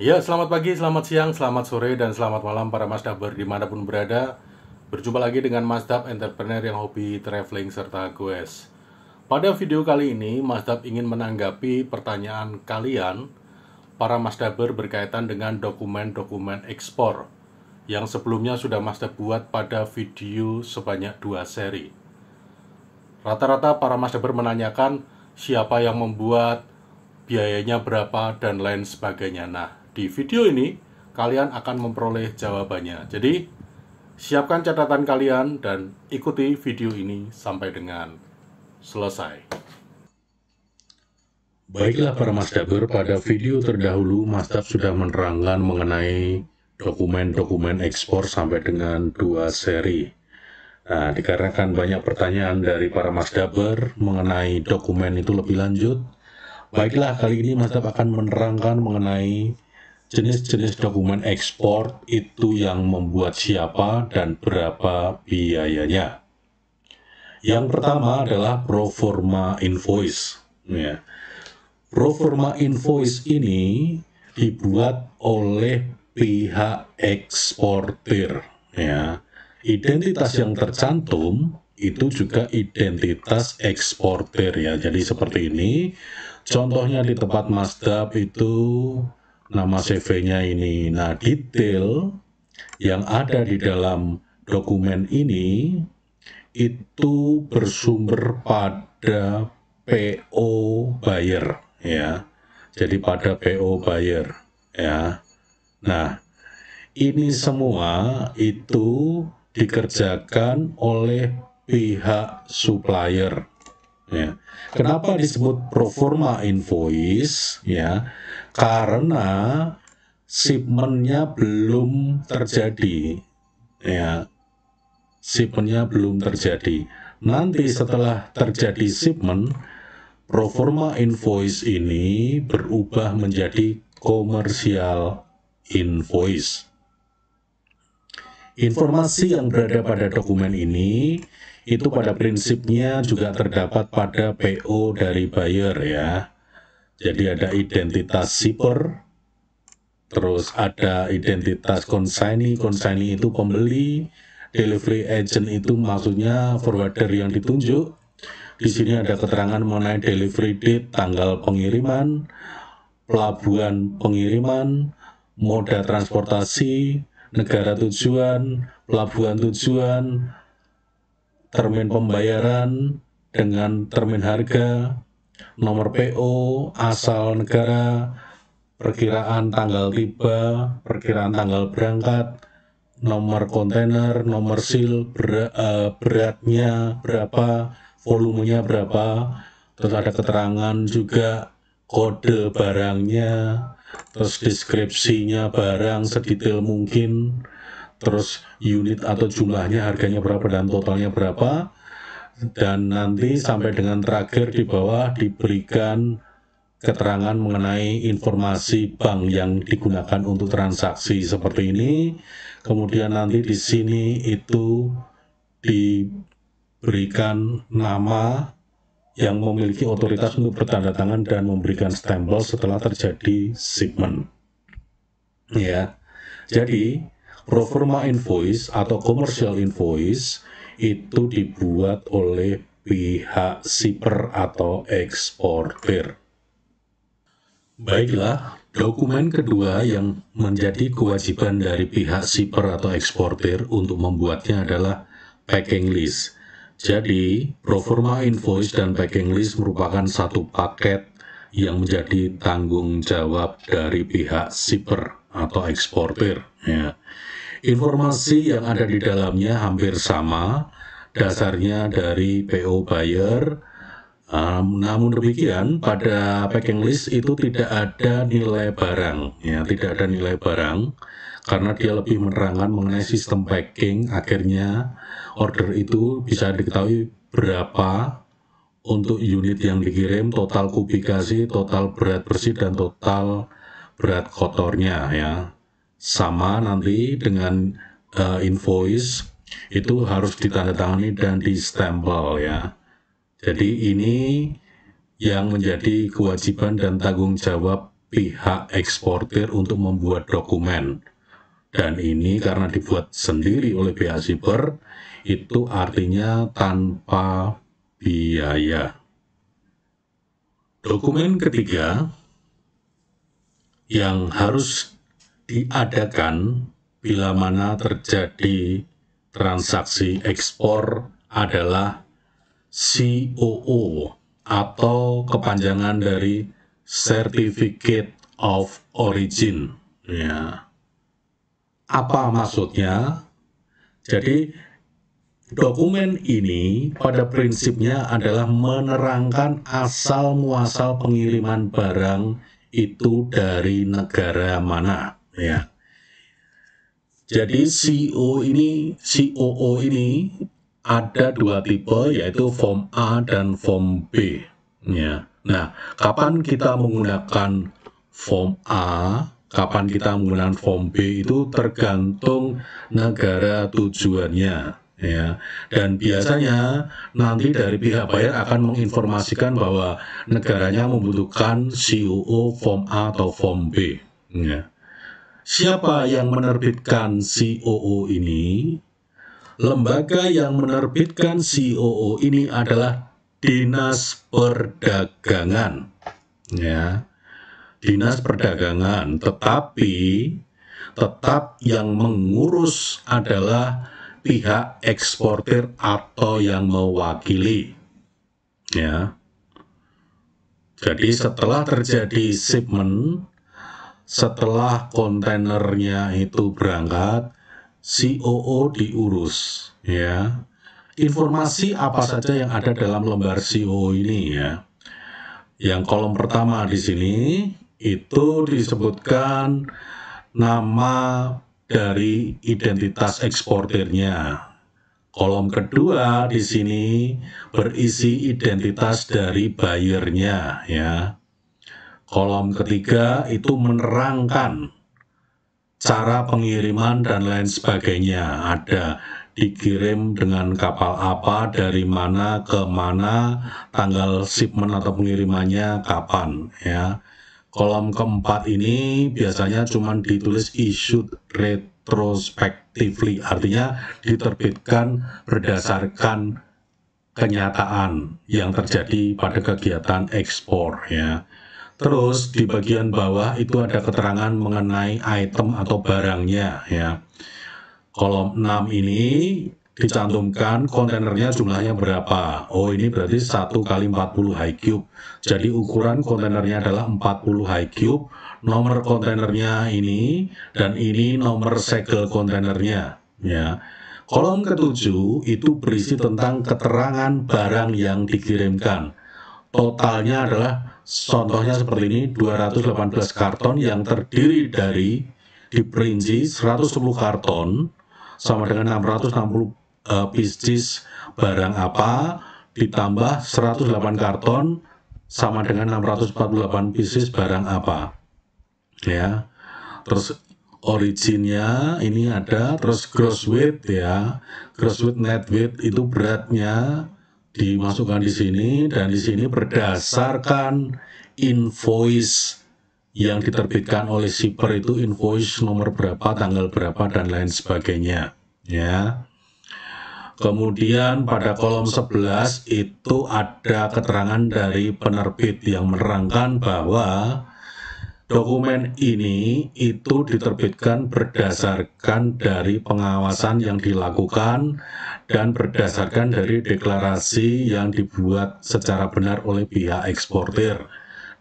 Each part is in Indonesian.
Ya, selamat pagi, selamat siang, selamat sore, dan selamat malam para Masdaber dimanapun berada. Berjumpa lagi dengan Masdab Entrepreneur yang hobi traveling serta goes. Pada video kali ini, Masdab ingin menanggapi pertanyaan kalian, para Masdaber berkaitan dengan dokumen-dokumen ekspor yang sebelumnya sudah Masdab buat pada video sebanyak 2 seri. Rata-rata para Masdaber menanyakan siapa yang membuat, biayanya berapa, dan lain sebagainya. Nah, di video ini kalian akan memperoleh jawabannya. Jadi, siapkan catatan kalian dan ikuti video ini sampai dengan selesai. Baiklah para Masdaber, pada video terdahulu Masdab sudah menerangkan mengenai dokumen-dokumen ekspor sampai dengan 2 seri. Nah, dikarenakan banyak pertanyaan dari para Masdaber mengenai dokumen itu lebih lanjut, baiklah kali ini Masdab akan menerangkan mengenai jenis-jenis dokumen ekspor itu yang membuat siapa dan berapa biayanya. Yang pertama adalah proforma invoice. Ya. Proforma invoice ini dibuat oleh pihak eksportir. Ya. Identitas yang tercantum itu juga identitas eksportir ya. Jadi seperti ini. Contohnya di tempat Masdab itu nama CV-nya ini. Nah, detail yang ada di dalam dokumen ini itu bersumber pada PO buyer ya. Jadi pada PO buyer ya. Nah, ini semua itu dikerjakan oleh pihak supplier. Ya. Kenapa disebut proforma invoice? Ya, karena shipment-nya belum terjadi. Ya, shipment-nya belum terjadi. Nanti setelah terjadi shipment, proforma invoice ini berubah menjadi commercial invoice. Informasi yang berada pada dokumen ini itu pada prinsipnya juga terdapat pada PO dari buyer ya. Jadi ada identitas shipper, terus ada identitas consignee. Consignee itu pembeli, delivery agent itu maksudnya forwarder yang ditunjuk. Di sini ada keterangan mengenai delivery date, tanggal pengiriman, pelabuhan pengiriman, moda transportasi, negara tujuan, pelabuhan tujuan, termin pembayaran dengan termin harga, nomor PO, asal negara, perkiraan tanggal tiba, perkiraan tanggal berangkat, nomor kontainer, nomor seal, beratnya berapa, volumenya berapa, terus ada keterangan juga kode barangnya, terus deskripsinya barang sedetail mungkin, terus unit atau jumlahnya, harganya berapa dan totalnya berapa, dan nanti sampai dengan terakhir di bawah diberikan keterangan mengenai informasi bank yang digunakan untuk transaksi seperti ini. Kemudian nanti di sini itu diberikan nama yang memiliki otoritas untuk bertanda tangan dan memberikan stempel setelah terjadi shipment. Ya. Jadi proforma invoice atau commercial invoice itu dibuat oleh pihak shipper atau eksportir. Baiklah, dokumen kedua yang menjadi kewajiban dari pihak shipper atau eksportir untuk membuatnya adalah packing list. Jadi, proforma invoice dan packing list merupakan satu paket yang menjadi tanggung jawab dari pihak shipper atau eksportir. Ya. Informasi yang ada di dalamnya hampir sama, dasarnya dari PO buyer. Namun demikian, pada packing list itu tidak ada nilai barang, ya, tidak ada nilai barang, karena dia lebih menerangkan mengenai sistem packing. Akhirnya order itu bisa diketahui berapa untuk unit yang dikirim, total kubikasi, total berat bersih, dan total berat kotornya ya. Sama nanti dengan invoice itu harus ditandatangani dan distempel ya. Jadi ini yang menjadi kewajiban dan tanggung jawab pihak eksportir untuk membuat dokumen. Dan ini karena dibuat sendiri oleh pihak shipper, itu artinya tanpa biaya. Dokumen ketiga yang harus diadakan bila mana terjadi transaksi ekspor adalah COO atau kepanjangan dari Certificate of Origin. Ya. Apa maksudnya? Jadi dokumen ini pada prinsipnya adalah menerangkan asal muasal pengiriman barang itu dari negara mana, ya. Jadi COO ini ada dua tipe, yaitu form A dan form B, ya. Nah, kapan kita menggunakan form A, kapan kita menggunakan form B itu tergantung negara tujuannya, ya. Dan biasanya nanti dari pihak buyer akan menginformasikan bahwa negaranya membutuhkan COO form A atau form B, ya. Siapa yang menerbitkan COO ini? Lembaga yang menerbitkan COO ini adalah Dinas Perdagangan, ya. Dinas Perdagangan, tetapi tetap yang mengurus adalah pihak eksportir atau yang mewakili, ya. Jadi setelah terjadi shipment, setelah kontainernya itu berangkat, COO diurus, ya. Informasi apa saja yang ada dalam lembar COO ini, ya. Yang kolom pertama di sini itu disebutkan nama dari identitas eksportirnya. Kolom kedua di sini berisi identitas dari buyernya, ya. Kolom ketiga itu menerangkan cara pengiriman dan lain sebagainya. Ada dikirim dengan kapal apa, dari mana ke mana, tanggal shipment atau pengirimannya kapan, ya. Kolom keempat ini biasanya cuma ditulis issued retrospectively, artinya diterbitkan berdasarkan kenyataan yang terjadi pada kegiatan ekspor, ya. Terus di bagian bawah itu ada keterangan mengenai item atau barangnya, ya. Kolom 6 ini dicantumkan kontainernya jumlahnya berapa. Oh, ini berarti 1 kali 40 high cube. Jadi ukuran kontainernya adalah 40 high cube. Nomor kontainernya ini, dan ini nomor segel kontainernya, ya. Kolom ketujuh itu berisi tentang keterangan barang yang dikirimkan. Totalnya adalah, contohnya seperti ini, 218 karton yang terdiri dari diperinci 110 karton sama dengan 660 pieces barang apa, ditambah 108 karton sama dengan 648 pieces barang apa, ya. Terus originnya ini ada, terus gross weight, ya. Gross weight, net weight itu beratnya dimasukkan di sini, dan di sini berdasarkan invoice yang diterbitkan oleh shipper itu invoice nomor berapa, tanggal berapa, dan lain sebagainya, ya. Kemudian pada kolom 11 itu ada keterangan dari penerbit yang menerangkan bahwa dokumen ini itu diterbitkan berdasarkan dari pengawasan yang dilakukan dan berdasarkan dari deklarasi yang dibuat secara benar oleh pihak eksportir.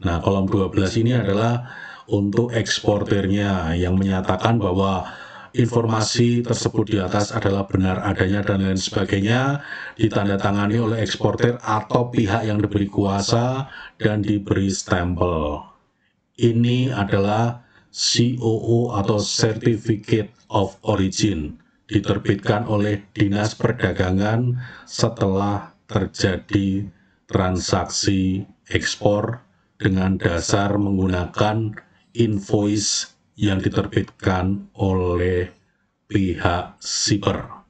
Nah, kolom 12 ini adalah untuk eksportirnya yang menyatakan bahwa informasi tersebut di atas adalah benar adanya dan lain sebagainya, ditandatangani oleh eksportir atau pihak yang diberi kuasa dan diberi stempel. Ini adalah COO atau Certificate of Origin, diterbitkan oleh Dinas Perdagangan setelah terjadi transaksi ekspor dengan dasar menggunakan invoice yang diterbitkan oleh pihak shipper.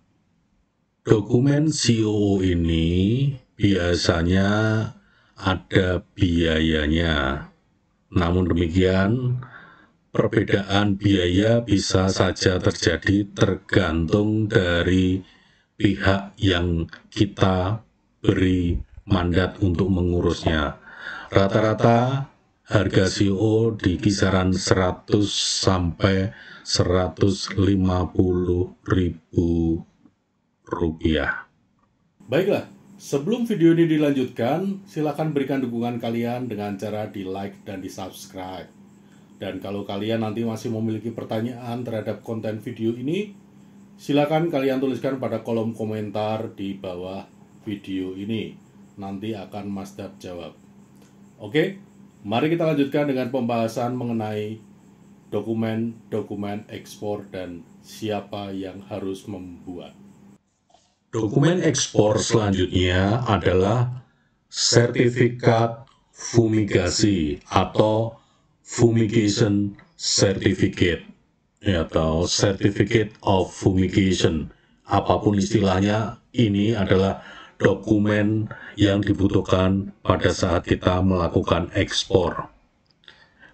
Dokumen COO ini biasanya ada biayanya. Namun demikian, perbedaan biaya bisa saja terjadi tergantung dari pihak yang kita beri mandat untuk mengurusnya. Rata-rata harga CO di kisaran 100 sampai 150 ribu rupiah. Baiklah, sebelum video ini dilanjutkan, silakan berikan dukungan kalian dengan cara di like dan di subscribe. Dan kalau kalian nanti masih memiliki pertanyaan terhadap konten video ini, silakan kalian tuliskan pada kolom komentar di bawah video ini. Nanti akan Mas Dap jawab. Oke, mari kita lanjutkan dengan pembahasan mengenai dokumen ekspor dan siapa yang harus membuat. Dokumen ekspor selanjutnya adalah sertifikat fumigasi atau fumigation certificate atau certificate of fumigation. Apapun istilahnya, ini adalah dokumen yang dibutuhkan pada saat kita melakukan ekspor.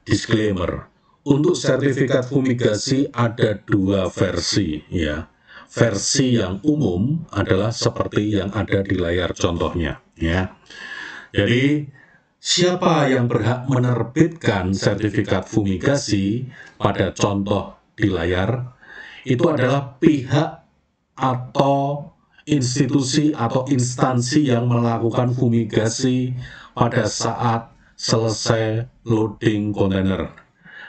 Disclaimer, untuk sertifikat fumigasi ada dua versi ya. Versi yang umum adalah seperti yang ada di layar contohnya ya. Jadi siapa yang berhak menerbitkan sertifikat fumigasi pada contoh di layar itu adalah pihak atau institusi atau instansi yang melakukan fumigasi pada saat selesai loading kontainer.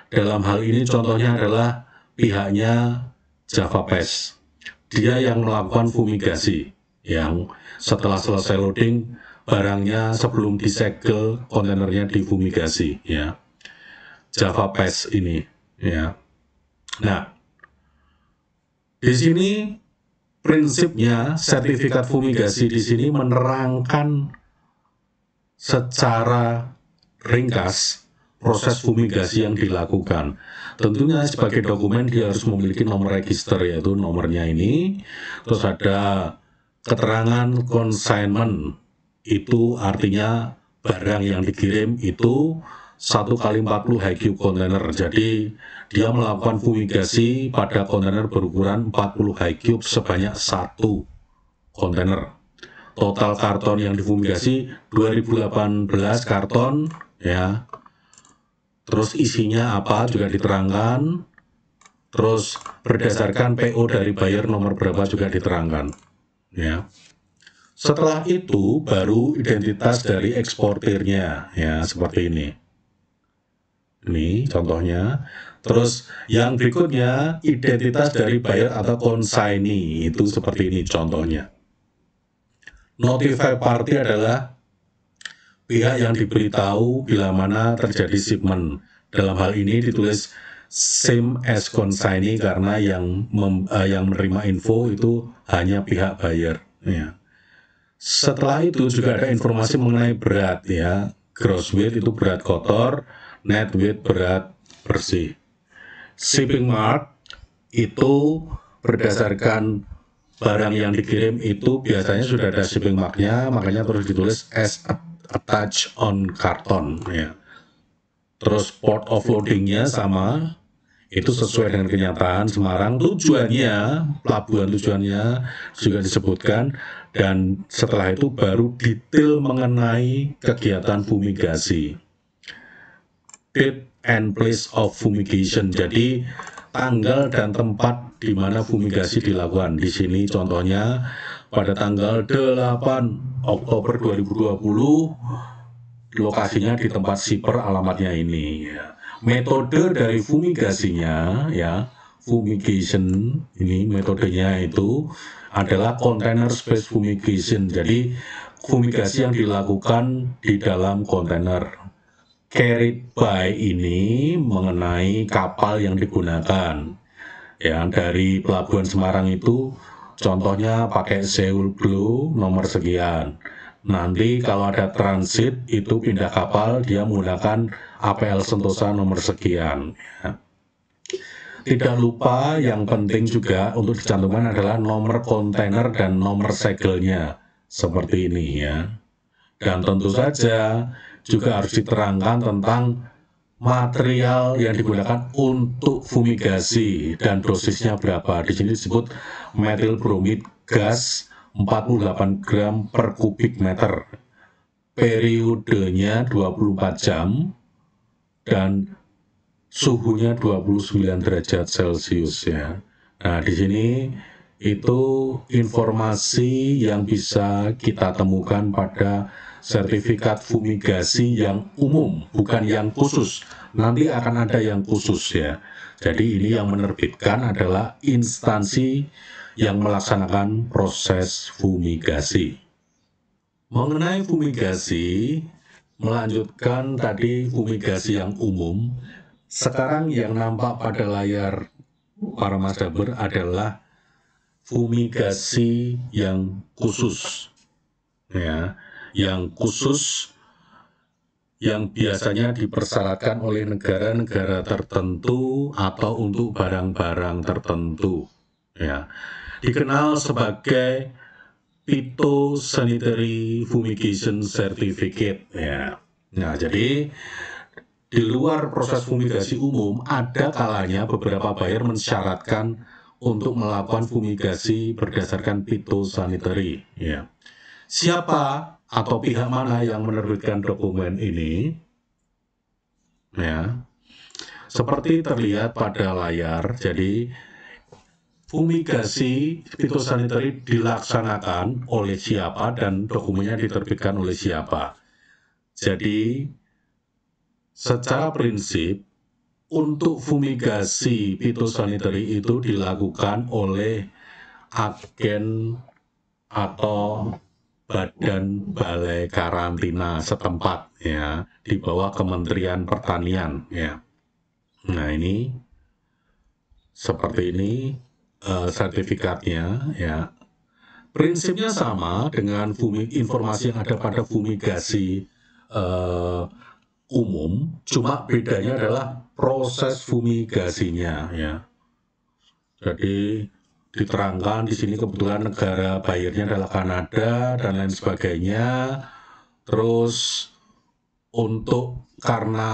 Dalam hal ini contohnya adalah pihaknya JavaPes. Dia yang melakukan fumigasi, yang setelah selesai loading barangnya sebelum disegel kontainernya difumigasi ya. JavaPes ini ya. Nah, di sini prinsipnya sertifikat fumigasi di sini menerangkan secara ringkas proses fumigasi yang dilakukan. Tentunya sebagai dokumen dia harus memiliki nomor register, yaitu nomornya ini. Terus ada keterangan consignment, itu artinya barang yang dikirim itu 1x40 high cube kontainer. Jadi dia melakukan fumigasi pada kontainer berukuran 40 high cube sebanyak 1 kontainer. Total karton yang difumigasi 2018 karton ya. Terus isinya apa juga diterangkan. Terus berdasarkan PO dari buyer nomor berapa juga diterangkan ya. Setelah itu baru identitas dari eksportirnya ya, seperti ini. Ini contohnya. Terus yang berikutnya identitas dari buyer atau consignee, itu seperti ini contohnya. Notify party adalah pihak yang diberitahu bila mana terjadi shipment. Dalam hal ini ditulis same as consignee karena yang menerima info itu hanya pihak buyer ya. Setelah itu juga ada informasi mengenai berat ya. Gross weight itu berat kotor, net weight berat bersih. Shipping mark itu berdasarkan barang yang dikirim itu biasanya sudah ada shipping marknya, makanya terus ditulis as attached on karton ya. Terus port of loadingnya sama, itu sesuai dengan kenyataan Semarang. Tujuannya, pelabuhan tujuannya juga disebutkan, dan setelah itu baru detail mengenai kegiatan fumigasi. Date and place of fumigation, jadi tanggal dan tempat di mana fumigasi dilakukan. Di sini contohnya pada tanggal 8 Oktober 2020, lokasinya di tempat shipper, alamatnya ini ya. Metode dari fumigasinya ya, fumigation ini metodenya itu adalah container space fumigation. Jadi fumigasi yang dilakukan di dalam kontainer. Carried by ini mengenai kapal yang digunakan ya, dari pelabuhan Semarang itu contohnya pakai Seoul Blue nomor sekian. Nanti kalau ada transit itu pindah kapal, dia menggunakan APL Sentosa nomor sekian ya. Tidak lupa yang penting juga untuk dicantumkan adalah nomor kontainer dan nomor segelnya seperti ini ya. Dan tentu saja juga harus diterangkan tentang material yang digunakan untuk fumigasi dan dosisnya berapa. Di sini disebut metil bromid gas 48 gram per kubik meter. Periodenya 24 jam dan suhunya 29 derajat Celcius ya. Nah, di sini itu informasi yang bisa kita temukan pada sertifikat fumigasi yang umum, bukan yang khusus. Nanti akan ada yang khusus ya. Jadi ini yang menerbitkan adalah instansi yang melaksanakan proses fumigasi. Mengenai fumigasi, melanjutkan tadi fumigasi yang umum, sekarang yang nampak pada layar para masdaber adalah fumigasi yang khusus ya, yang khusus yang biasanya dipersyaratkan oleh negara-negara tertentu atau untuk barang-barang tertentu ya, dikenal sebagai Phytosanitary Fumigation Certificate ya. Nah, jadi di luar proses fumigasi umum, ada kalanya beberapa buyer mensyaratkan untuk melakukan fumigasi berdasarkan phytosanitary ya. Siapa atau pihak mana yang menerbitkan dokumen ini ya, seperti terlihat pada layar. Jadi fumigasi phytosanitary dilaksanakan oleh siapa dan dokumennya diterbitkan oleh siapa. Jadi secara prinsip untuk fumigasi phytosanitary itu dilakukan oleh agen atau badan balai karantina setempat ya, di bawah Kementerian Pertanian ya. Nah, ini seperti ini sertifikatnya ya. Prinsipnya sama dengan informasi yang ada pada fumigasi umum, cuma bedanya adalah proses fumigasinya ya. Jadi diterangkan di sini kebetulan negara bayarnya adalah Kanada dan lain sebagainya. Terus untuk karena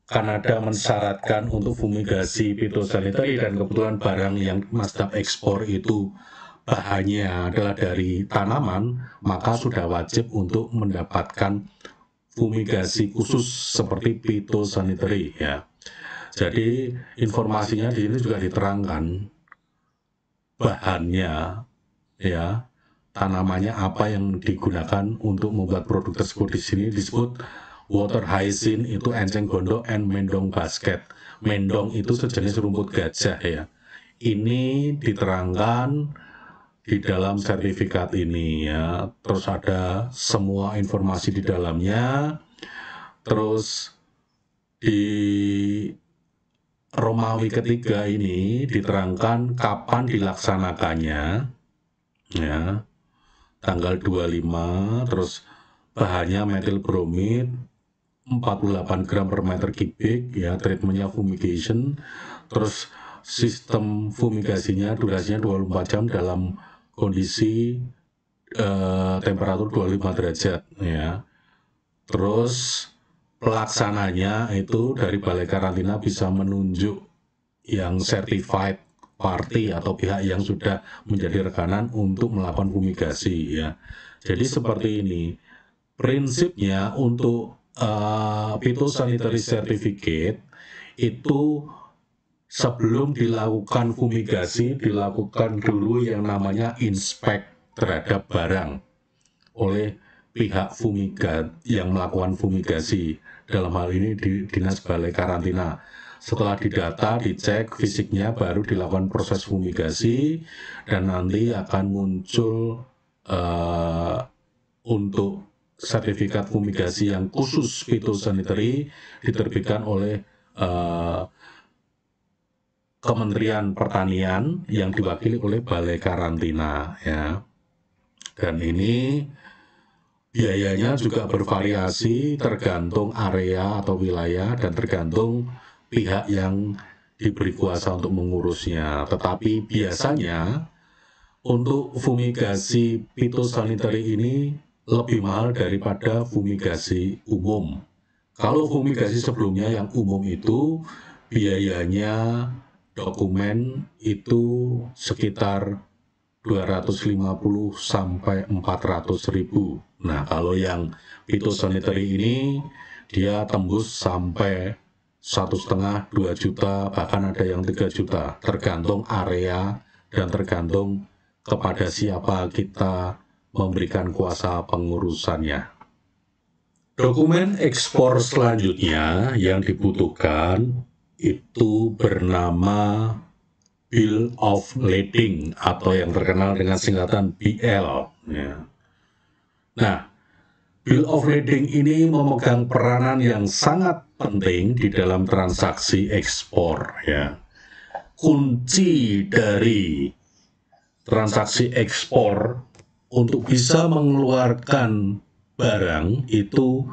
Kanada mensyaratkan untuk fumigasi phytosanitary dan kebetulan barang yang Masdap ekspor itu bahannya adalah dari tanaman, maka sudah wajib untuk mendapatkan fumigasi khusus seperti phytosanitary ya. Jadi informasinya di sini juga diterangkan bahannya ya, tanamannya apa yang digunakan untuk membuat produk tersebut. Di sini disebut water hyacinth itu enceng gondok and mendong basket. Mendong itu sejenis rumput gajah ya. Ini diterangkan di dalam sertifikat ini ya. Terus ada semua informasi di dalamnya. Terus di Romawi ketiga ini diterangkan kapan dilaksanakannya ya, tanggal 25, terus bahannya metil bromid 48 gram per meter kubik ya, treatmentnya fumigation, terus sistem fumigasinya durasinya 24 jam dalam kondisi temperatur 25 derajat ya. Terus pelaksananya itu dari balai karantina bisa menunjuk yang certified party atau pihak yang sudah menjadi rekanan untuk melakukan fumigasi ya. Jadi seperti ini prinsipnya. Untuk phytosanitary certificate itu sebelum dilakukan fumigasi dilakukan dulu yang namanya inspek terhadap barang oleh pihak fumigat yang melakukan fumigasi, dalam hal ini di Dinas Balai Karantina. Setelah didata, dicek fisiknya, baru dilakukan proses fumigasi dan nanti akan muncul untuk sertifikat fumigasi yang khusus phytosanitary diterbitkan oleh Kementerian Pertanian yang diwakili oleh Balai Karantina ya. Dan ini biayanya juga bervariasi tergantung area atau wilayah dan tergantung pihak yang diberi kuasa untuk mengurusnya. Tetapi biasanya untuk fumigasi phytosanitary ini lebih mahal daripada fumigasi umum Kalau fumigasi sebelumnya yang umum itu biayanya dokumen itu sekitar 250 sampai 400 ribu. Nah, kalau yang phytosanitary ini dia tembus sampai 1,5, 2 juta, bahkan ada yang 3 juta, tergantung area dan tergantung kepada siapa kita memberikan kuasa pengurusannya. Dokumen ekspor selanjutnya yang dibutuhkan itu bernama Bill of Lading atau yang terkenal dengan singkatan BL. Ya. Nah, Bill of Lading ini memegang peranan yang sangat penting di dalam transaksi ekspor. Ya. Kunci dari transaksi ekspor untuk bisa mengeluarkan barang itu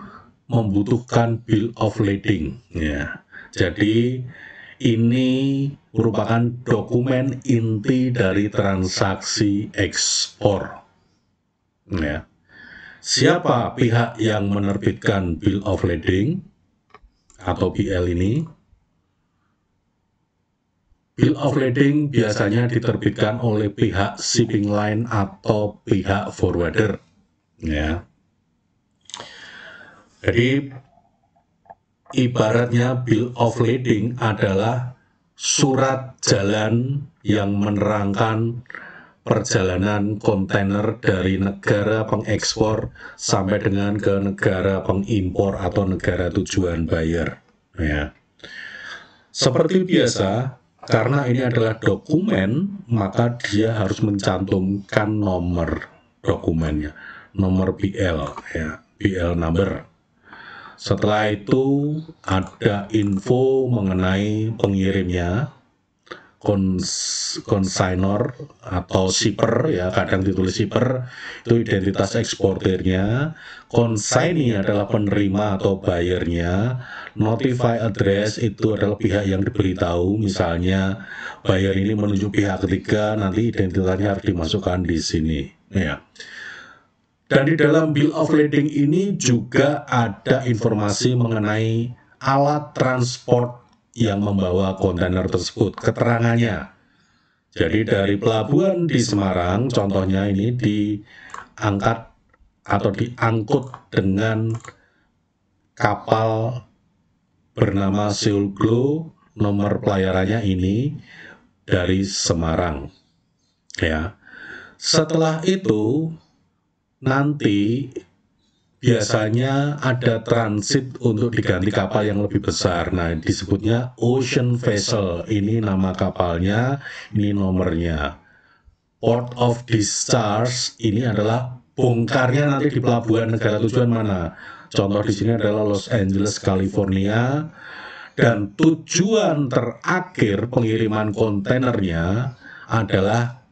membutuhkan Bill of Lading. Ya. Jadi ini merupakan dokumen inti dari transaksi ekspor. Ya. Siapa pihak yang menerbitkan Bill of Lading atau BL ini? Bill of Lading biasanya diterbitkan oleh pihak shipping line atau pihak forwarder. Ya. Jadi ibaratnya Bill of Lading adalah surat jalan yang menerangkan perjalanan kontainer dari negara pengekspor sampai dengan ke negara pengimpor atau negara tujuan buyer. Ya. Seperti biasa, karena ini adalah dokumen, maka dia harus mencantumkan nomor dokumennya, nomor BL, ya, BL number. Setelah itu ada info mengenai pengirimnya, konsignor atau shipper, ya, kadang ditulis shipper, itu identitas eksportirnya. Consignee adalah penerima atau buyernya. Notify address itu adalah pihak yang diberitahu, misalnya buyer ini menunjuk pihak ketiga, nanti identitasnya harus dimasukkan di sini. Ya. Dan di dalam Bill of Lading ini juga ada informasi mengenai alat transport yang membawa kontainer tersebut, keterangannya. Jadi dari pelabuhan di Semarang, contohnya ini diangkat atau diangkut dengan kapal bernama Seoul Glow, nomor pelayarannya ini dari Semarang. Ya. Setelah itu nanti biasanya ada transit untuk diganti kapal yang lebih besar. Nah, disebutnya ocean vessel. Ini nama kapalnya, ini nomornya. Port of discharge ini adalah bongkarnya nanti di pelabuhan negara tujuan mana. Contoh di sini adalah Los Angeles, California. Dan tujuan terakhir pengiriman kontainernya adalah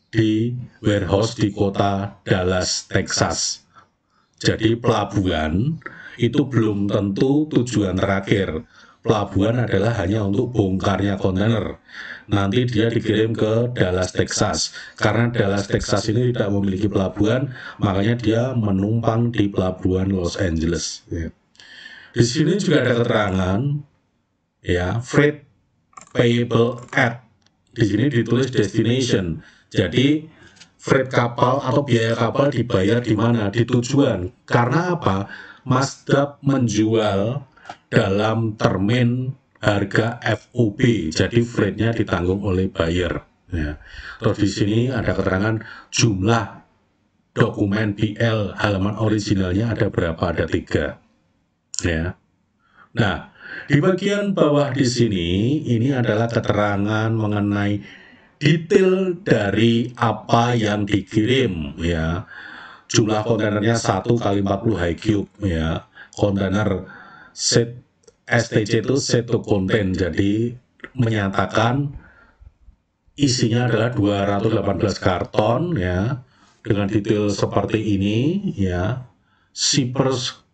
di warehouse di kota Dallas, Texas. Jadi pelabuhan itu belum tentu tujuan terakhir. Pelabuhan adalah hanya untuk bongkarnya kontainer. Nanti dia dikirim ke Dallas, Texas. Karena Dallas, Texas ini tidak memiliki pelabuhan, makanya dia menumpang di pelabuhan Los Angeles. Di sini juga ada keterangan, ya, freight payable at. Di sini ditulis destination. Jadi freight kapal atau biaya kapal dibayar di mana? Di tujuan. Karena apa? Mazdab menjual dalam termin harga FOB. Jadi freightnya ditanggung oleh buyer. Ya. Terus di sini ada keterangan jumlah dokumen BL halaman originalnya ada berapa? Ada 3. Ya. Nah, di bagian bawah di sini ini adalah keterangan mengenai detail dari apa yang dikirim, ya. Jumlah kontainernya 1 kali 40 high cube, ya. Kontainer set STC itu set to contain, jadi menyatakan isinya adalah 218 karton, ya, dengan detail seperti ini, ya. Shippers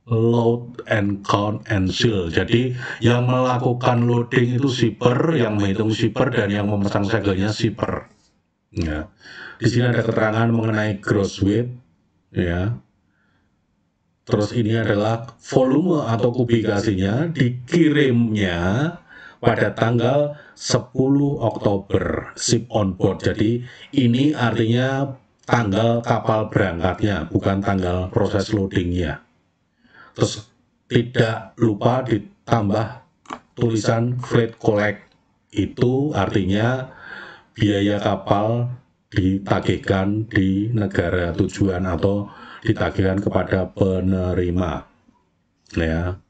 load and count and seal. Jadi yang melakukan loading itu shipper, yang menghitung shipper, dan yang memasang segelnya shipper. Ya. Di sini ada keterangan mengenai gross weight, ya. Terus ini adalah volume atau kubikasinya dikirimnya pada tanggal 10 Oktober ship on board. Jadi ini artinya tanggal kapal berangkatnya, bukan tanggal proses loadingnya. Terus tidak lupa ditambah tulisan freight collect, itu artinya biaya kapal ditagihkan di negara tujuan atau ditagihkan kepada penerima. Ya,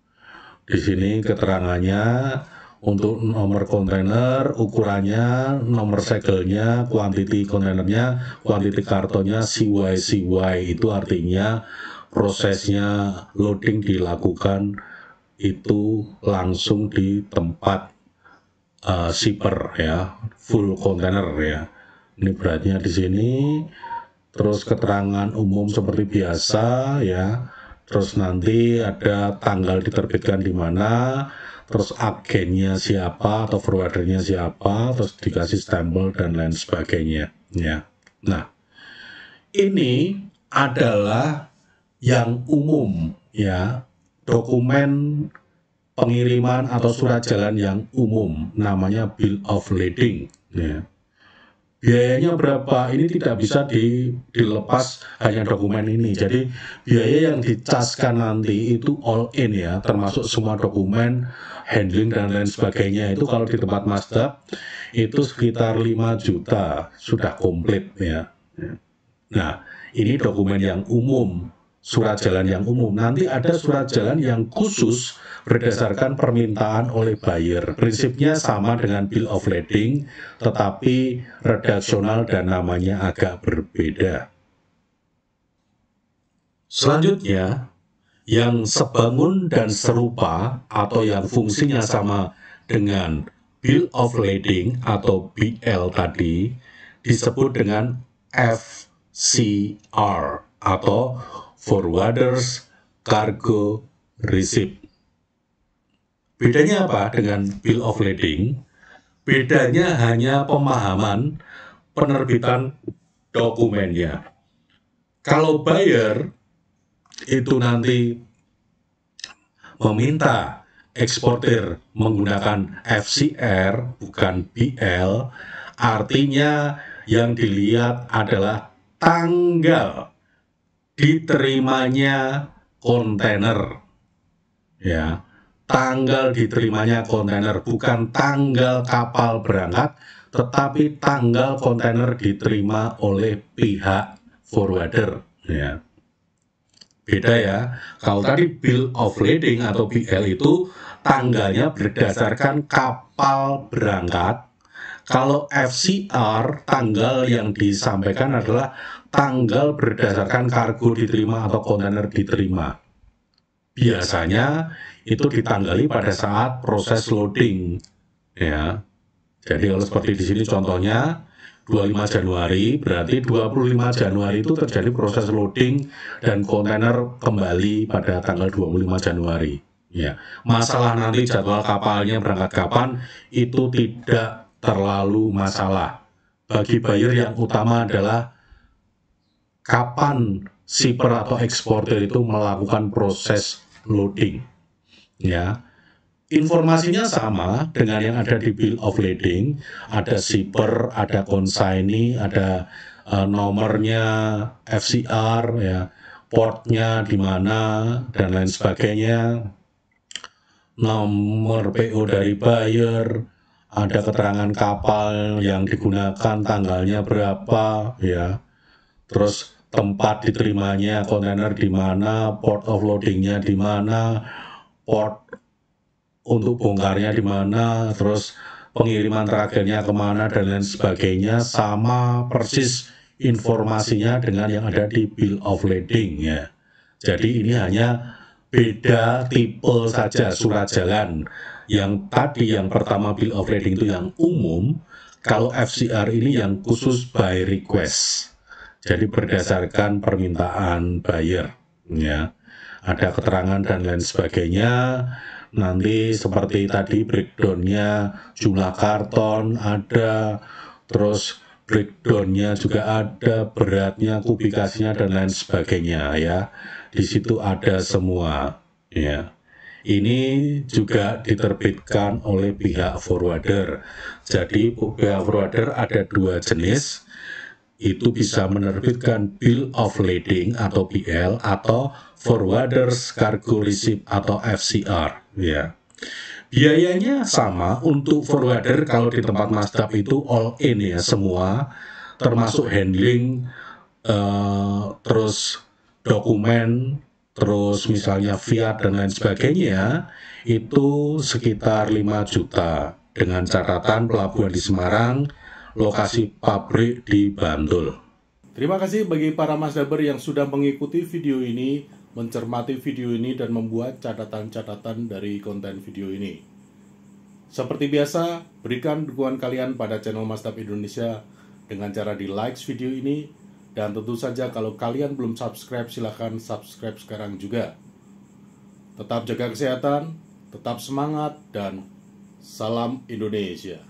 di sini keterangannya untuk nomor kontainer, ukurannya, nomor segelnya, kuantiti kontainernya, kuantiti kartonnya, CY itu artinya prosesnya loading dilakukan itu langsung di tempat shipper ya, full kontainer ya. Ini beratnya di sini. Terus keterangan umum seperti biasa ya. Terus nanti ada tanggal diterbitkan di mana, terus agennya siapa atau forwardernya siapa, terus dikasih stempel dan lain sebagainya ya. Nah, ini adalah yang umum ya, dokumen pengiriman atau surat jalan yang umum, namanya bill of lading ya. Biayanya berapa? Ini tidak bisa dilepas hanya dokumen ini. Jadi biaya yang dicaskan nanti itu all in ya, termasuk semua dokumen, handling dan lain sebagainya. Itu kalau di tempat Mazda itu sekitar 5 juta sudah komplit ya. Nah, ini dokumen yang umum, surat jalan yang umum. Nanti ada surat jalan yang khusus berdasarkan permintaan oleh buyer. Prinsipnya sama dengan bill of lading, tetapi redaksional dan namanya agak berbeda. Selanjutnya, yang sebangun dan serupa atau yang fungsinya sama dengan bill of lading atau BL tadi disebut dengan FCR atau Forwarders Cargo Receipt. Bedanya apa dengan bill of lading? Bedanya hanya pemahaman penerbitan dokumennya. Kalau buyer itu nanti meminta eksportir menggunakan FCR bukan BL, artinya yang dilihat adalah tanggal diterimanya kontainer ya. Tanggal diterimanya kontainer, bukan tanggal kapal berangkat, tetapi tanggal kontainer diterima oleh pihak forwarder ya. Beda ya. Kalau tadi bill of lading atau BL itu tanggalnya berdasarkan kapal berangkat. Kalau FCR tanggal yang disampaikan adalah tanggal berdasarkan kargo diterima atau kontainer diterima. Biasanya itu ditanggali pada saat proses loading ya. Jadi kalau seperti di sini contohnya 25 Januari, berarti 25 Januari itu terjadi proses loading dan kontainer kembali pada tanggal 25 Januari ya. Masalah nanti jadwal kapalnya berangkat kapan itu tidak terlalu masalah. Bagi buyer yang utama adalah kapan shipper atau eksportir itu melakukan proses loading ya. Informasinya sama dengan yang ada di bill of lading, ada shipper, ada consignee, ada nomornya FCR ya, portnya di mana dan lain sebagainya, nomor PO dari buyer, ada keterangan kapal yang digunakan, tanggalnya berapa ya, terus tempat diterimanya kontainer di mana, port of loadingnya di mana, port untuk bongkarnya di mana, terus pengiriman terakhirnya kemana dan lain sebagainya, sama persis informasinya dengan yang ada di bill of lading ya. Jadi ini hanya beda tipe saja surat jalan. Yang tadi yang pertama bill of lading itu yang umum, kalau FCR ini yang khusus by request. Jadi berdasarkan permintaan buyer ya. Ada keterangan dan lain sebagainya. Nanti seperti tadi breakdownnya, jumlah karton ada, terus breakdown-nya juga ada, beratnya, kubikasinya dan lain sebagainya ya. Di situ ada semua ya. Ini juga diterbitkan oleh pihak forwarder. Jadi pihak forwarder ada dua jenis. Itu bisa menerbitkan Bill of Lading atau BL atau Forwarders Cargo Receipt atau FCR ya. Biayanya sama untuk forwarder kalau di tempat Masdap itu all in ya semua, termasuk handling, terus dokumen, terus misalnya fiat dan lain sebagainya, itu sekitar 5 juta dengan catatan pelabuhan di Semarang, lokasi pabrik di Bantul. Terima kasih bagi para Masdaber yang sudah mengikuti video ini, mencermati video ini dan membuat catatan-catatan dari konten video ini. Seperti biasa, berikan dukungan kalian pada channel Masdap Indonesia dengan cara di like video ini, dan tentu saja kalau kalian belum subscribe silahkan subscribe sekarang juga. Tetap jaga kesehatan, tetap semangat, dan salam Indonesia.